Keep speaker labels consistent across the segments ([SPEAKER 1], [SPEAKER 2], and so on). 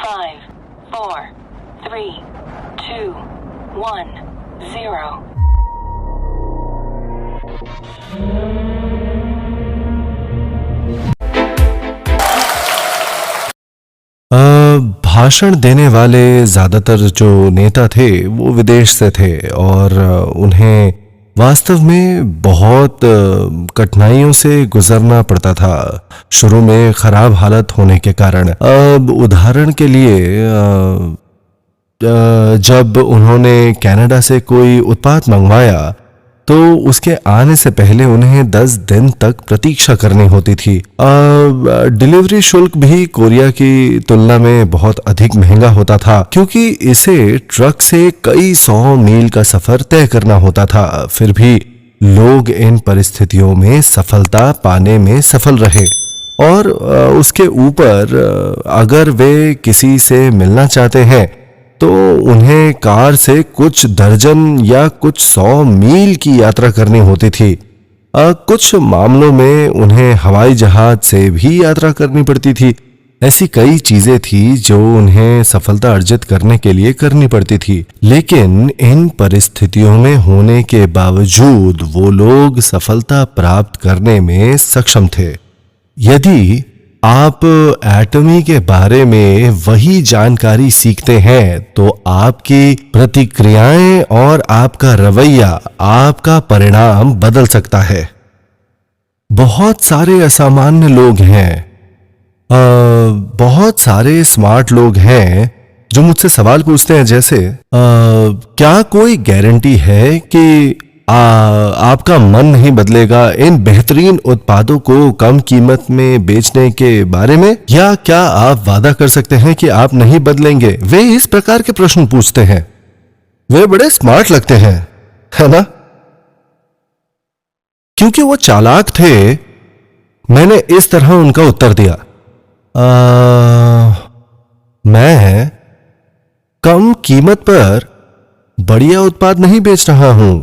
[SPEAKER 1] 5, 4, 3, 2, 1, 0.
[SPEAKER 2] भाषण देने वाले ज़्यादातर जो नेता थे वो विदेश से थे और उन्हें वास्तव में बहुत कठिनाइयों से गुजरना पड़ता था शुरू में खराब हालत होने के कारण। अब उदाहरण के लिए जब उन्होंने कनाडा से कोई उत्पाद मंगवाया तो उसके आने से पहले उन्हें 10 दिन तक प्रतीक्षा करनी होती थी। डिलीवरी शुल्क भी कोरिया की तुलना में बहुत अधिक महंगा होता था क्योंकि इसे ट्रक से कई 100 मील का सफर तय करना होता था। फिर भी लोग इन परिस्थितियों में सफलता पाने में सफल रहे और उसके ऊपर अगर वे किसी से मिलना चाहते हैं तो उन्हें कार से कुछ दर्जन या कुछ 100 मील की यात्रा करनी होती थी। कुछ मामलों में उन्हें हवाई जहाज से भी यात्रा करनी पड़ती थी। ऐसी कई चीजें थी जो उन्हें सफलता अर्जित करने के लिए करनी पड़ती थी, लेकिन इन परिस्थितियों में होने के बावजूद वो लोग सफलता प्राप्त करने में सक्षम थे। यदि आप एटमी के बारे में वही जानकारी सीखते हैं तो आपकी प्रतिक्रियाएं और आपका रवैया, आपका परिणाम बदल सकता है। बहुत सारे असामान्य लोग हैं, बहुत सारे स्मार्ट लोग हैं जो मुझसे सवाल पूछते हैं जैसे क्या कोई गारंटी है कि आपका मन नहीं बदलेगा इन बेहतरीन उत्पादों को कम कीमत में बेचने के बारे में, या क्या आप वादा कर सकते हैं कि आप नहीं बदलेंगे। वे इस प्रकार के प्रश्न पूछते हैं। वे बड़े स्मार्ट लगते हैं, है ना? क्योंकि वो चालाक थे, मैंने इस तरह उनका उत्तर दिया, मैं कम कीमत पर बढ़िया उत्पाद नहीं बेच रहा हूं,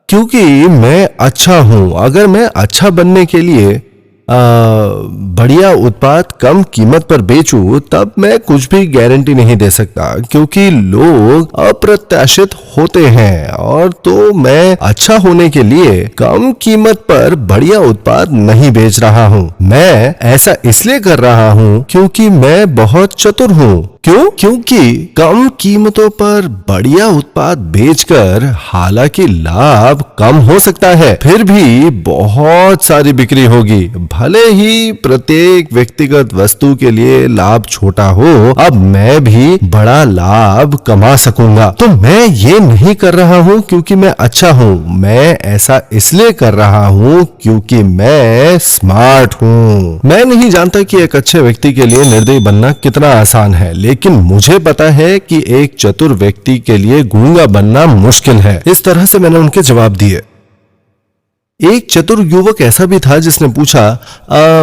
[SPEAKER 2] क्योंकि मैं अच्छा हूं। अगर मैं अच्छा बनने के लिए बढ़िया उत्पाद कम कीमत पर बेचूं तब मैं कुछ भी गारंटी नहीं दे सकता क्योंकि लोग अप्रत्याशित होते हैं, और तो मैं अच्छा होने के लिए कम कीमत पर बढ़िया उत्पाद नहीं बेच रहा हूं। मैं ऐसा इसलिए कर रहा हूं क्योंकि मैं बहुत चतुर हूं। क्यों? क्योंकि कम कीमतों पर बढ़िया उत्पाद बेचकर हालांकि लाभ कम हो सकता है, फिर भी बहुत सारी बिक्री होगी। भले ही प्रत्येक व्यक्तिगत वस्तु के लिए लाभ छोटा हो, अब मैं भी बड़ा लाभ कमा सकूंगा। तो मैं ये नहीं कर रहा हूं क्योंकि मैं अच्छा हूं, मैं ऐसा इसलिए कर रहा हूं क्योंकि मैं स्मार्ट हूं। मैं नहीं जानता कि एक अच्छे व्यक्ति के लिए निर्दयी बनना कितना आसान है, लेकिन मुझे पता है कि एक चतुर व्यक्ति के लिए गूंगा बनना मुश्किल है। इस तरह से मैंने उनके जवाब दिए। एक चतुर युवक ऐसा भी था जिसने पूछा,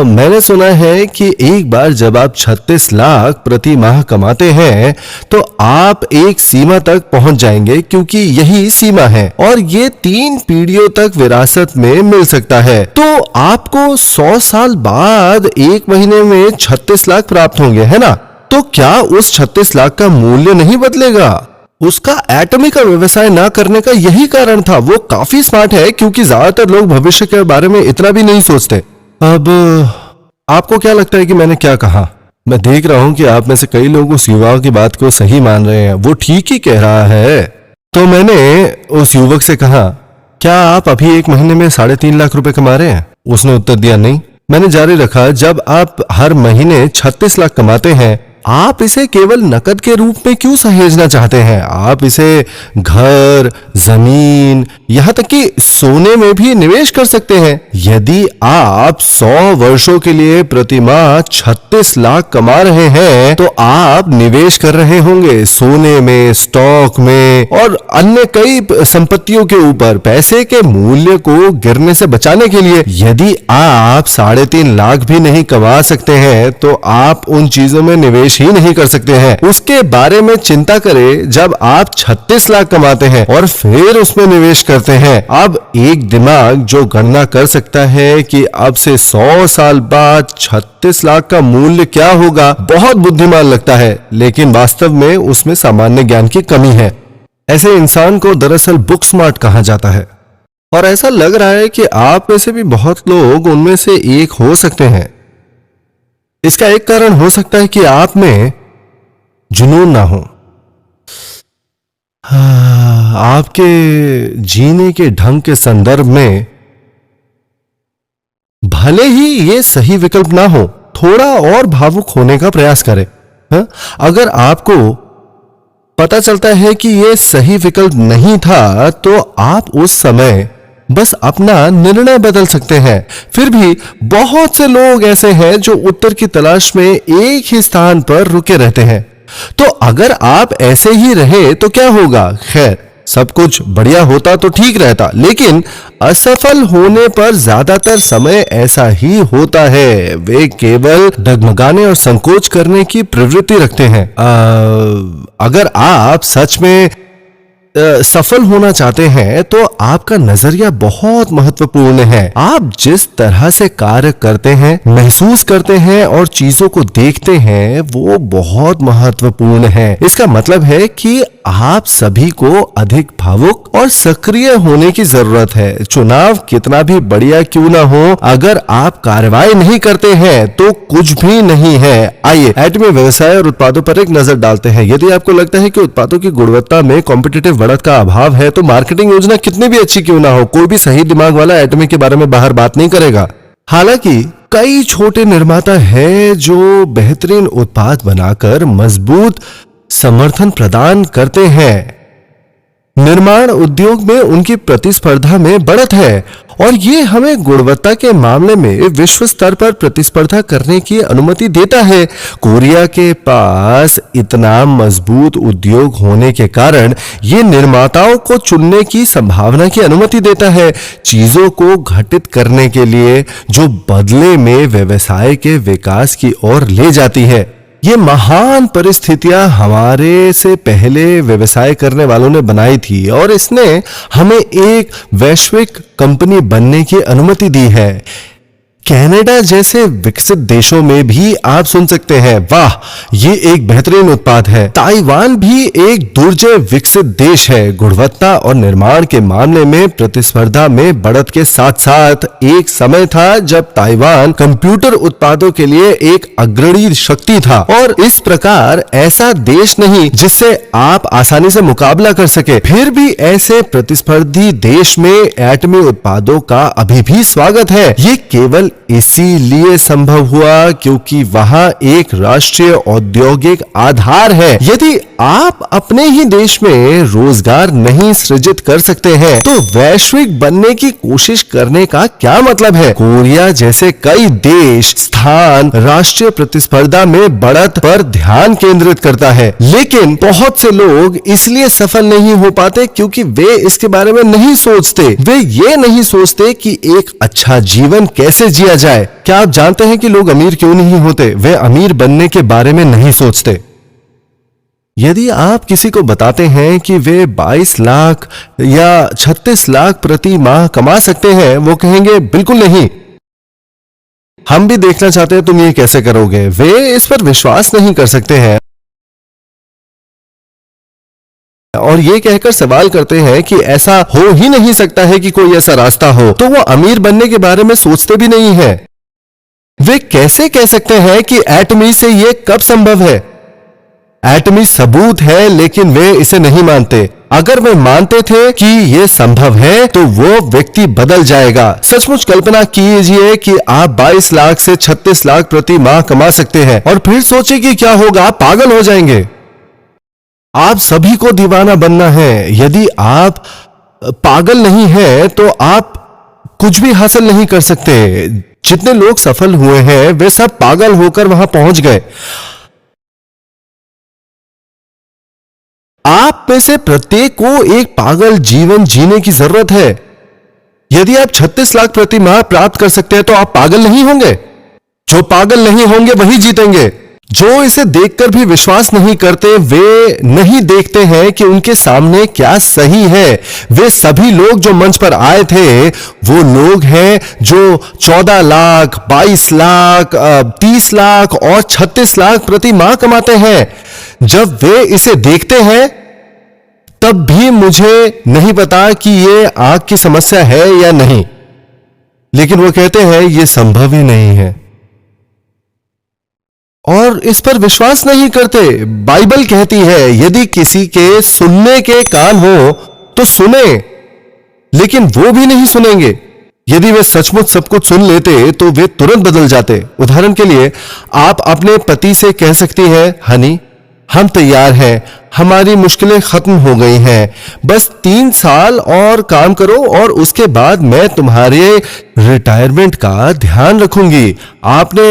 [SPEAKER 2] मैंने सुना है कि एक बार जब आप 36 लाख प्रति माह कमाते हैं तो आप एक सीमा तक पहुंच जाएंगे क्योंकि यही सीमा है और ये 3 पीढ़ियों तक विरासत में मिल सकता है। तो आपको 100 साल बाद 1 महीने में 36 लाख प्राप्त होंगे, है ना? तो क्या उस 36 लाख का मूल्य नहीं बदलेगा? उसका एटमी का व्यवसाय ना करने का यही कारण था। वो काफी स्मार्ट है क्योंकि ज्यादातर लोग भविष्य के बारे में इतना भी नहीं सोचते। अब आपको क्या लगता है कि मैंने क्या कहा? मैं देख रहा हूं कि आप में से कई लोग उस युवक की बात को सही मान रहे हैं, वो ठीक ही कह रहा है। तो मैंने उस युवक से कहा, क्या आप अभी 1 महीने में 3.5 लाख रुपए कमा रहे हैं? उसने उत्तर दिया, नहीं। मैंने जारी रखा, जब आप हर महीने 36 लाख कमाते हैं, आप इसे केवल नकद के रूप में क्यों सहेजना चाहते हैं? आप इसे घर, जमीन, यहां तक कि सोने में भी निवेश कर सकते हैं। यदि आप 100 वर्षों के लिए प्रति माह 36 लाख कमा रहे हैं तो आप निवेश कर रहे होंगे सोने में, स्टॉक में और अन्य कई संपत्तियों के ऊपर, पैसे के मूल्य को गिरने से बचाने के लिए। यदि आप 3.5 लाख भी नहीं कमा सकते हैं तो आप उन चीजों में निवेश निवेश ही नहीं कर सकते हैं। उसके बारे में चिंता करें जब आप 36 लाख कमाते हैं और फिर उसमें निवेश करते हैं। अब एक दिमाग जो गणना कर सकता है कि अब से 100 साल बाद 36 लाख का मूल्य क्या होगा, बहुत बुद्धिमान लगता है, लेकिन वास्तव में उसमें सामान्य ज्ञान की कमी है। ऐसे इंसान को दरअसल बुक स्मार्ट कहा जाता है, और ऐसा लग रहा है कि आप में से भी बहुत लोग उनमें से एक हो सकते हैं। इसका एक कारण हो सकता है कि आप में जुनून ना हो, आपके जीने के ढंग के संदर्भ में भले ही ये सही विकल्प ना हो, थोड़ा और भावुक होने का प्रयास करें। अगर आपको पता चलता है कि यह सही विकल्प नहीं था, तो आप उस समय बस अपना निर्णय बदल सकते हैं। फिर भी बहुत से लोग ऐसे हैं जो उत्तर की तलाश में एक ही स्थान पर रुके रहते हैं। तो अगर आप ऐसे ही रहे तो क्या होगा? खैर, सब कुछ बढ़िया होता तो ठीक रहता, लेकिन असफल होने पर ज्यादातर समय ऐसा ही होता है। वे केवल डगमगाने और संकोच करने की प्रवृत्ति रखते हैं। अगर आप सच में सफल होना चाहते हैं तो आपका नजरिया बहुत महत्वपूर्ण है। आप जिस तरह से कार्य करते हैं, महसूस करते हैं और चीजों को देखते हैं, वो बहुत महत्वपूर्ण है। इसका मतलब है कि आप सभी को अधिक भावुक और सक्रिय होने की जरूरत है। चुनाव कितना भी बढ़िया क्यों ना हो, अगर आप कार्रवाई नहीं करते हैं तो कुछ भी नहीं है। आइए एटमी व्यवसाय और उत्पादों पर एक नजर डालते हैं। यदि आपको लगता है कि उत्पादों की गुणवत्ता में कॉम्पिटिटिव बढ़त का अभाव है, तो मार्केटिंग योजना कितनी भी अच्छी क्यों ना हो, कोई भी सही दिमाग वाला एटमी के बारे में बाहर बात नहीं करेगा। हालांकि कई छोटे निर्माता हैं जो बेहतरीन उत्पाद बनाकर मजबूत समर्थन प्रदान करते हैं। निर्माण उद्योग में उनकी प्रतिस्पर्धा में बढ़त है, और ये हमें गुणवत्ता के मामले में विश्व स्तर पर प्रतिस्पर्धा करने की अनुमति देता है। कोरिया के पास इतना मजबूत उद्योग होने के कारण ये निर्माताओं को चुनने की संभावना की अनुमति देता है, चीजों को घटित करने के लिए, जो बदले में व्यवसाय के विकास की ओर ले जाती है। ये महान परिस्थितियां हमारे से पहले व्यवसाय करने वालों ने बनाई थी, और इसने हमें एक वैश्विक कंपनी बनने की अनुमति दी है। कनाडा जैसे विकसित देशों में भी आप सुन सकते हैं, वाह, ये एक बेहतरीन उत्पाद है। ताइवान भी एक दुर्जय विकसित देश है। गुणवत्ता और निर्माण के मामले में प्रतिस्पर्धा में बढ़त के साथ साथ एक समय था जब ताइवान कंप्यूटर उत्पादों के लिए एक अग्रणी शक्ति था, और इस प्रकार ऐसा देश नहीं जिससे आप आसानी से मुकाबला कर सके। फिर भी ऐसे प्रतिस्पर्धी देश में एटमी उत्पादों का अभी भी स्वागत है। ये केवल इसीलिए संभव हुआ क्योंकि वहां एक राष्ट्रीय औद्योगिक आधार है। यदि आप अपने ही देश में रोजगार नहीं सृजित कर सकते हैं, तो वैश्विक बनने की कोशिश करने का क्या मतलब है? कोरिया जैसे कई देश स्थान राष्ट्रीय प्रतिस्पर्धा में बढ़त पर ध्यान केंद्रित करता है, लेकिन बहुत से लोग इसलिए सफल नहीं हो पाते क्योंकि वे इसके बारे में नहीं सोचते। वे ये नहीं सोचते कि एक अच्छा जीवन कैसे जिया जाए। क्या आप जानते हैं कि लोग अमीर क्यों नहीं होते? वे अमीर बनने के बारे में नहीं सोचते। यदि आप किसी को बताते हैं कि वे 22 लाख या 36 लाख प्रति माह कमा सकते हैं, वो कहेंगे बिल्कुल नहीं, हम भी देखना चाहते हैं तुम ये कैसे करोगे। वे इस पर विश्वास नहीं कर सकते हैं और ये कहकर सवाल करते हैं कि ऐसा हो ही नहीं सकता है कि कोई ऐसा रास्ता हो, तो वो अमीर बनने के बारे में सोचते भी नहीं है। वे कैसे कह सकते हैं कि एटमी से ये कब संभव है? एटमी सबूत है, लेकिन वे इसे नहीं मानते। अगर वे मानते थे कि यह संभव है तो वो व्यक्ति बदल जाएगा। सचमुच कल्पना कीजिए कि आप 22 लाख से 36 लाख प्रति माह कमा सकते हैं और फिर सोचिए कि क्या होगा, आप पागल हो जाएंगे। आप सभी को दीवाना बनना है। यदि आप पागल नहीं हैं तो आप कुछ भी हासिल नहीं कर सकते। जितने लोग सफल हुए हैं वे सब पागल होकर वहां पहुंच गए। आप में से प्रत्येक को एक पागल जीवन जीने की जरूरत है। यदि आप 36 लाख प्रति माह प्राप्त कर सकते हैं तो आप पागल नहीं होंगे। जो पागल नहीं होंगे वही जीतेंगे। जो इसे देखकर भी विश्वास नहीं करते, वे नहीं देखते हैं कि उनके सामने क्या सही है। वे सभी लोग जो मंच पर आए थे वो लोग हैं जो 14 लाख, 22 लाख, 30 लाख और 36 लाख प्रति माह कमाते हैं। जब वे इसे देखते हैं तब भी मुझे नहीं पता कि ये आंख की समस्या है या नहीं, लेकिन वो कहते हैं ये संभव ही नहीं है और इस पर विश्वास नहीं करते। बाइबल कहती है यदि किसी के सुनने के कान हो तो सुने, लेकिन वो भी नहीं सुनेंगे। यदि वे सचमुच सब कुछ सुन लेते तो वे तुरंत बदल जाते। उदाहरण के लिए, आप अपने पति से कह सकती हैं, हनी हम तैयार हैं, हमारी मुश्किलें खत्म हो गई हैं, बस 3 साल और काम करो और उसके बाद मैं तुम्हारे रिटायरमेंट का ध्यान रखूंगी। आपने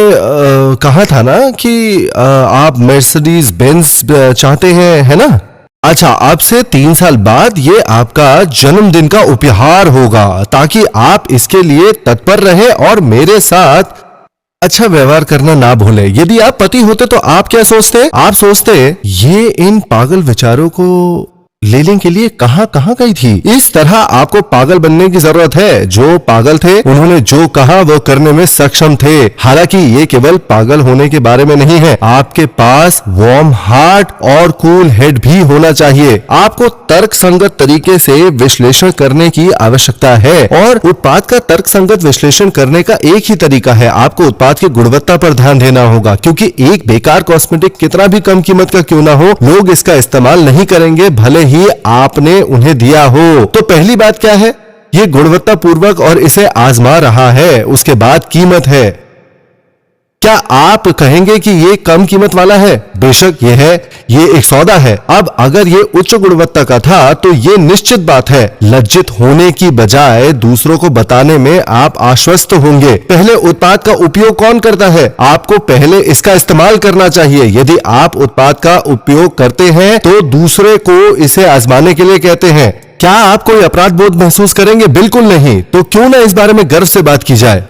[SPEAKER 2] कहा था ना कि आप मर्सिडीज बेंज चाहते हैं, है ना? अच्छा, अब से 3 साल बाद ये आपका जन्मदिन का उपहार होगा ताकि आप इसके लिए तत्पर रहे और मेरे साथ अच्छा व्यवहार करना ना भूले। यदि आप पति होते तो आप क्या सोचते? आप सोचते ये इन पागल विचारों को लेने के लिए कहां कहां गई थी। इस तरह आपको पागल बनने की जरूरत है। जो पागल थे उन्होंने जो कहा वो करने में सक्षम थे। हालांकि ये केवल पागल होने के बारे में नहीं है, आपके पास वार्म हार्ट और कूल हेड भी होना चाहिए। आपको तर्क संगत तरीके से विश्लेषण करने की आवश्यकता है और उत्पाद का तर्क संगत विश्लेषण करने का एक ही तरीका है, आपको उत्पाद की गुणवत्ता पर ध्यान देना होगा, क्योंकि एक बेकार कॉस्मेटिक कितना भी कम कीमत का क्यों ना हो, लोग इसका इस्तेमाल नहीं करेंगे भले ही आपने उन्हें दिया हो। तो पहली बात क्या है? ये गुणवत्ता पूर्वक और इसे आजमा रहा है। उसके बाद कीमत है। क्या आप कहेंगे कि ये कम कीमत वाला है? बेशक ये है, ये एक सौदा है। अब अगर ये उच्च गुणवत्ता का था तो ये निश्चित बात है, लज्जित होने की बजाय दूसरों को बताने में आप आश्वस्त होंगे। पहले उत्पाद का उपयोग कौन करता है? आपको पहले इसका इस्तेमाल करना चाहिए। यदि आप उत्पाद का उपयोग करते हैं तो दूसरे को इसे आजमाने के लिए कहते हैं। क्या आप कोई अपराध बोध महसूस करेंगे? बिल्कुल नहीं। तो क्यों ना इस बारे में गर्व से बात की जाए।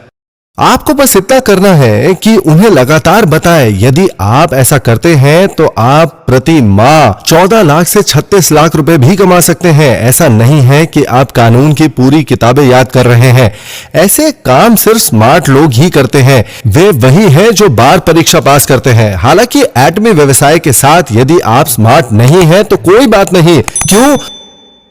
[SPEAKER 2] आपको बस इतना करना है कि उन्हें लगातार बताएं। यदि आप ऐसा करते हैं तो आप प्रति माह 14 लाख से 36 लाख रुपए भी कमा सकते हैं। ऐसा नहीं है कि आप कानून की पूरी किताबें याद कर रहे हैं। ऐसे काम सिर्फ स्मार्ट लोग ही करते हैं। वे वही हैं जो बार परीक्षा पास करते हैं। हालांकि एटमी व्यवसाय के साथ यदि आप स्मार्ट नहीं हैं तो कोई बात नहीं। क्यों?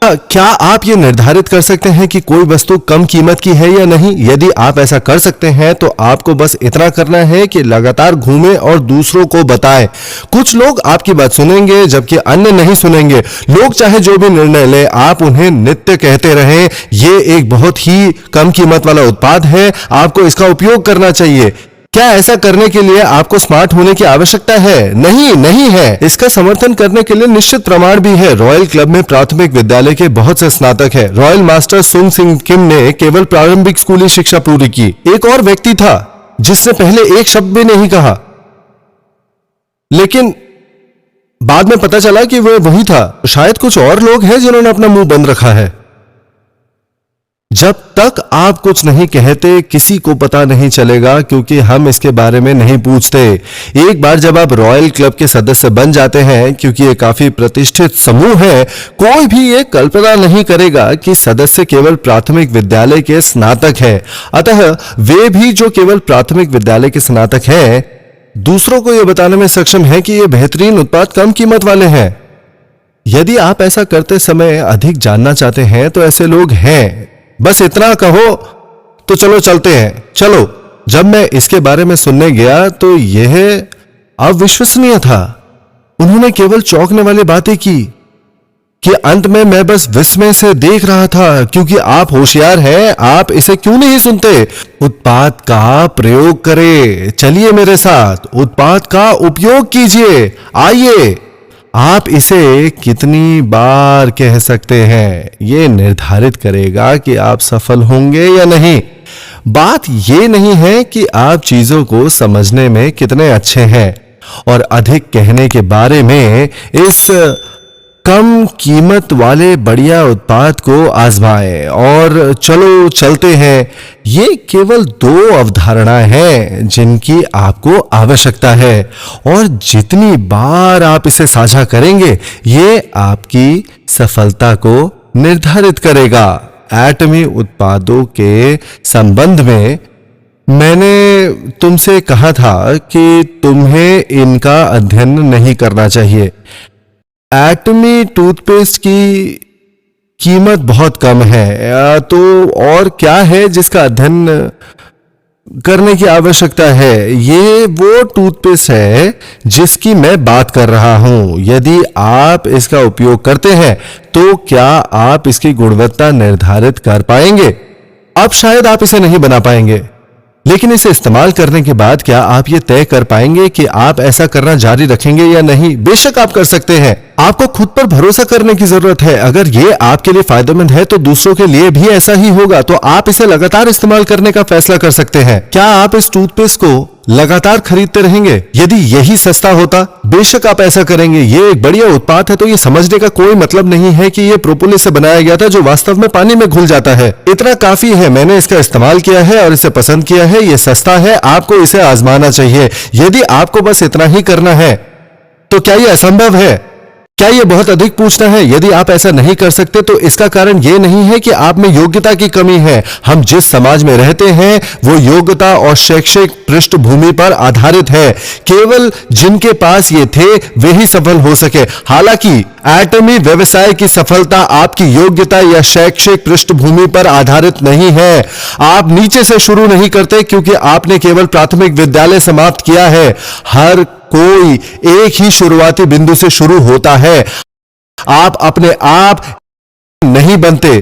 [SPEAKER 2] क्या आप ये निर्धारित कर सकते हैं कि कोई वस्तु कम कीमत की है या नहीं? यदि आप ऐसा कर सकते हैं तो आपको बस इतना करना है कि लगातार घूमें और दूसरों को बताएं। कुछ लोग आपकी बात सुनेंगे जबकि अन्य नहीं सुनेंगे। लोग चाहे जो भी निर्णय ले, आप उन्हें नित्य कहते रहें ये एक बहुत ही कम कीमत वाला उत्पाद है, आपको इसका उपयोग करना चाहिए। क्या ऐसा करने के लिए आपको स्मार्ट होने की आवश्यकता है? नहीं, नहीं है। इसका समर्थन करने के लिए निश्चित प्रमाण भी है। रॉयल क्लब में प्राथमिक विद्यालय के बहुत से स्नातक हैं। रॉयल मास्टर सुंग सिंह किम ने केवल प्रारंभिक स्कूली शिक्षा पूरी की। एक और व्यक्ति था जिसने पहले एक शब्द भी नहीं कहा, लेकिन बाद में पता चला कि वह वही था। शायद कुछ और लोग हैं जिन्होंने अपना मुंह बंद रखा है। जब तक आप कुछ नहीं कहते किसी को पता नहीं चलेगा, क्योंकि हम इसके बारे में नहीं पूछते। एक बार जब आप रॉयल क्लब के सदस्य बन जाते हैं, क्योंकि ये काफी प्रतिष्ठित समूह है, कोई भी ये कल्पना नहीं करेगा कि सदस्य केवल प्राथमिक विद्यालय के स्नातक है। अतः वे भी जो केवल प्राथमिक विद्यालय के स्नातक हैं, दूसरों को यह बताने में सक्षम है कि ये बेहतरीन उत्पाद कम कीमत वाले हैं। यदि आप ऐसा करते समय अधिक जानना चाहते हैं तो ऐसे लोग हैं। बस इतना कहो तो चलो चलते हैं। चलो। जब मैं इसके बारे में सुनने गया तो यह अविश्वसनीय था। उन्होंने केवल चौंकने वाली बातें की कि अंत में मैं बस विस्मय से देख रहा था, क्योंकि आप होशियार हैं। आप इसे क्यों नहीं सुनते? उत्पाद का प्रयोग करें। चलिए मेरे साथ उत्पाद का उपयोग कीजिए। आइए। आप इसे कितनी बार कह सकते हैं, यह निर्धारित करेगा कि आप सफल होंगे या नहीं। बात यह नहीं है कि आप चीजों को समझने में कितने अच्छे हैं और अधिक कहने के बारे में इस कम कीमत वाले बढ़िया उत्पाद को आजमाएं और चलो चलते हैं। ये केवल 2 अवधारणाएं हैं जिनकी आपको आवश्यकता है और जितनी बार आप इसे साझा करेंगे ये आपकी सफलता को निर्धारित करेगा। एटमी उत्पादों के संबंध में मैंने तुमसे कहा था कि तुम्हें इनका अध्ययन नहीं करना चाहिए। एटमी टूथपेस्ट की कीमत बहुत कम है, तो और क्या है जिसका अध्ययन करने की आवश्यकता है? ये वो टूथपेस्ट है जिसकी मैं बात कर रहा हूं। यदि आप इसका उपयोग करते हैं तो क्या आप इसकी गुणवत्ता निर्धारित कर पाएंगे? अब शायद आप इसे नहीं बना पाएंगे, लेकिन इसे इस्तेमाल करने के बाद क्या आप ये तय कर पाएंगे कि आप ऐसा करना जारी रखेंगे या नहीं? बेशक आप कर सकते हैं। आपको खुद पर भरोसा करने की जरूरत है। अगर ये आपके लिए फायदेमंद है तो दूसरों के लिए भी ऐसा ही होगा। तो आप इसे लगातार इस्तेमाल करने का फैसला कर सकते हैं। क्या आप इस टूथपेस्ट को लगातार खरीदते रहेंगे? यदि यही सस्ता होता, बेशक आप ऐसा करेंगे। ये एक बढ़िया उत्पाद है, तो ये समझने का कोई मतलब नहीं है कि ये प्रोपोलिस से बनाया गया था जो वास्तव में पानी में घुल जाता है। इतना काफी है। मैंने इसका इस्तेमाल किया है और इसे पसंद किया है। ये सस्ता है, आपको इसे आजमाना चाहिए। यदि आपको बस इतना ही करना है तो क्या यह असंभव है? क्या यह बहुत अधिक पूछना है? यदि आप ऐसा नहीं कर सकते तो इसका कारण यह नहीं है कि आप में योग्यता की कमी है। हम जिस समाज में रहते हैं वो योग्यता और शैक्षिक पृष्ठभूमि पर आधारित है। केवल जिनके पास ये थे वे ही सफल हो सके। हालांकि एटमी व्यवसाय की सफलता आपकी योग्यता या शैक्षिक पृष्ठभूमि पर आधारित नहीं है। आप नीचे से शुरू नहीं करते क्योंकि आपने केवल प्राथमिक विद्यालय समाप्त किया है। हर कोई एक ही शुरुआती बिंदु से शुरू होता है। आप अपने आप नहीं बनते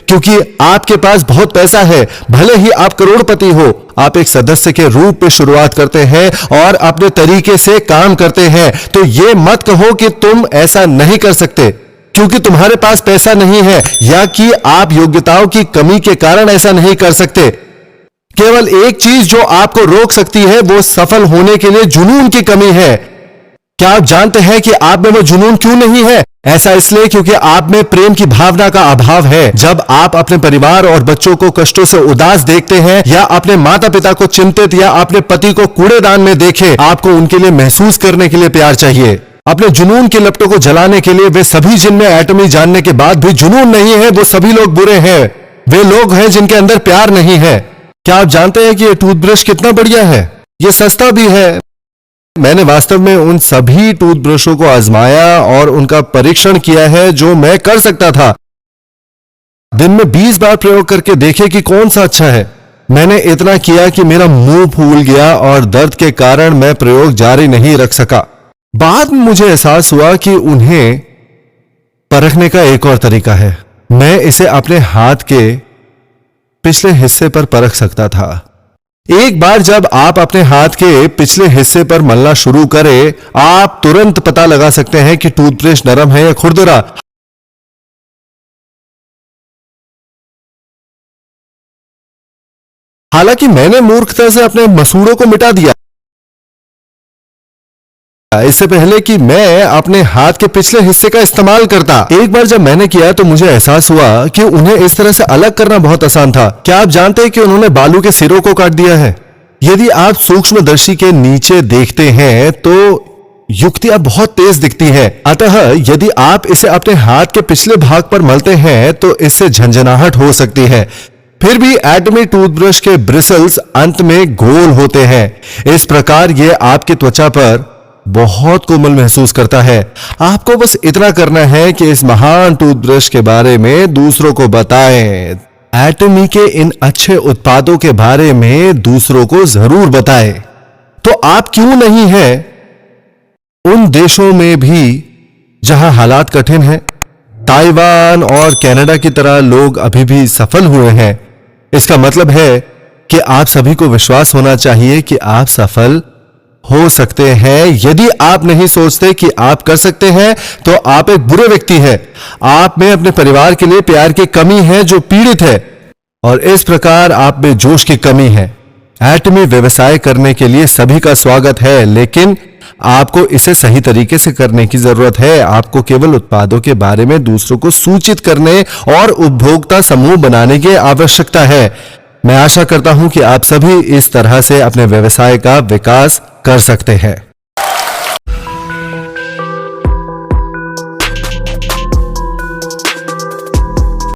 [SPEAKER 2] क्योंकि आपके पास बहुत पैसा है। भले ही आप करोड़पति हो, आप एक सदस्य के रूप में शुरुआत करते हैं और अपने तरीके से काम करते हैं। तो यह मत कहो कि तुम ऐसा नहीं कर सकते क्योंकि तुम्हारे पास पैसा नहीं है या कि आप योग्यताओं की कमी के कारण ऐसा नहीं कर सकते। केवल एक चीज जो आपको रोक सकती है वो सफल होने के लिए जुनून की कमी है। क्या आप जानते हैं कि आप में वो जुनून क्यों नहीं है? ऐसा इसलिए क्योंकि आप में प्रेम की भावना का अभाव है। जब आप अपने परिवार और बच्चों को कष्टों से उदास देखते हैं या अपने माता पिता को चिंतित या अपने पति को कूड़ेदान में देखें, आपको उनके लिए महसूस करने के लिए प्यार चाहिए। अपने जुनून के लपटों को जलाने के लिए वे सभी जिनमें एटमी जानने के बाद भी जुनून नहीं है, वो सभी लोग बुरे हैं। वे लोग हैं जिनके अंदर प्यार नहीं है। क्या आप जानते हैं कि यह टूथब्रश कितना बढ़िया है? यह सस्ता भी है। मैंने वास्तव में उन सभी टूथब्रशों को आजमाया और उनका परीक्षण किया है जो मैं कर सकता था। दिन में 20 बार प्रयोग करके देखे कि कौन सा अच्छा है। मैंने इतना किया कि मेरा मुंह फूल गया और दर्द के कारण मैं प्रयोग जारी नहीं रख सका। बाद में मुझे एहसास हुआ कि उन्हें परखने का एक और तरीका है। मैं इसे अपने हाथ के पिछले हिस्से पर परख सकता था। एक बार जब आप अपने हाथ के पिछले हिस्से पर मलना शुरू करें, आप तुरंत पता लगा सकते हैं कि टूथब्रश नरम है या खुरदरा। हालांकि मैंने मूर्खता से अपने मसूड़ों को मिटा दिया इससे पहले कि मैं अपने हाथ के पिछले हिस्से का इस्तेमाल करता। एक बार जब मैंने किया तो मुझे एहसास हुआ कि उन्हें इस तरह से अलग करना बहुत आसान था। क्या आप जानते हैं कि उन्होंने बालू के सिरों को काट दिया है? यदि आप सूक्ष्मदर्शी के नीचे देखते हैं तो युक्तियां बहुत तेज दिखती है। अतः यदि आप इसे अपने हाथ के पिछले भाग पर मलते हैं तो इससे झंझनाहट हो सकती है। फिर भी एटमी टूथब्रश के ब्रिसल्स अंत में गोल होते हैं। इस प्रकार यह आपकी त्वचा पर बहुत कोमल महसूस करता है। आपको बस इतना करना है कि इस महान टूथब्रश के बारे में दूसरों को बताएं। एटमी के इन अच्छे उत्पादों के बारे में दूसरों को जरूर बताएं। तो आप क्यों नहीं हैं उन देशों में भी जहां हालात कठिन हैं? ताइवान और कनाडा की तरह लोग अभी भी सफल हुए हैं। इसका मतलब है कि आप सभी को विश्वास होना चाहिए कि आप सफल हो सकते हैं। यदि आप नहीं सोचते कि आप कर सकते हैं तो आप एक बुरे व्यक्ति हैं। आप में अपने परिवार के लिए प्यार की कमी है जो पीड़ित है और इस प्रकार आप में जोश की कमी है। एटमी व्यवसाय करने के लिए सभी का स्वागत है, लेकिन आपको इसे सही तरीके से करने की जरूरत है। आपको केवल उत्पादों के बारे में दूसरों को सूचित करने और उपभोक्ता समूह बनाने की आवश्यकता है। मैं आशा करता हूं कि आप सभी इस तरह से अपने व्यवसाय का विकास कर सकते हैं।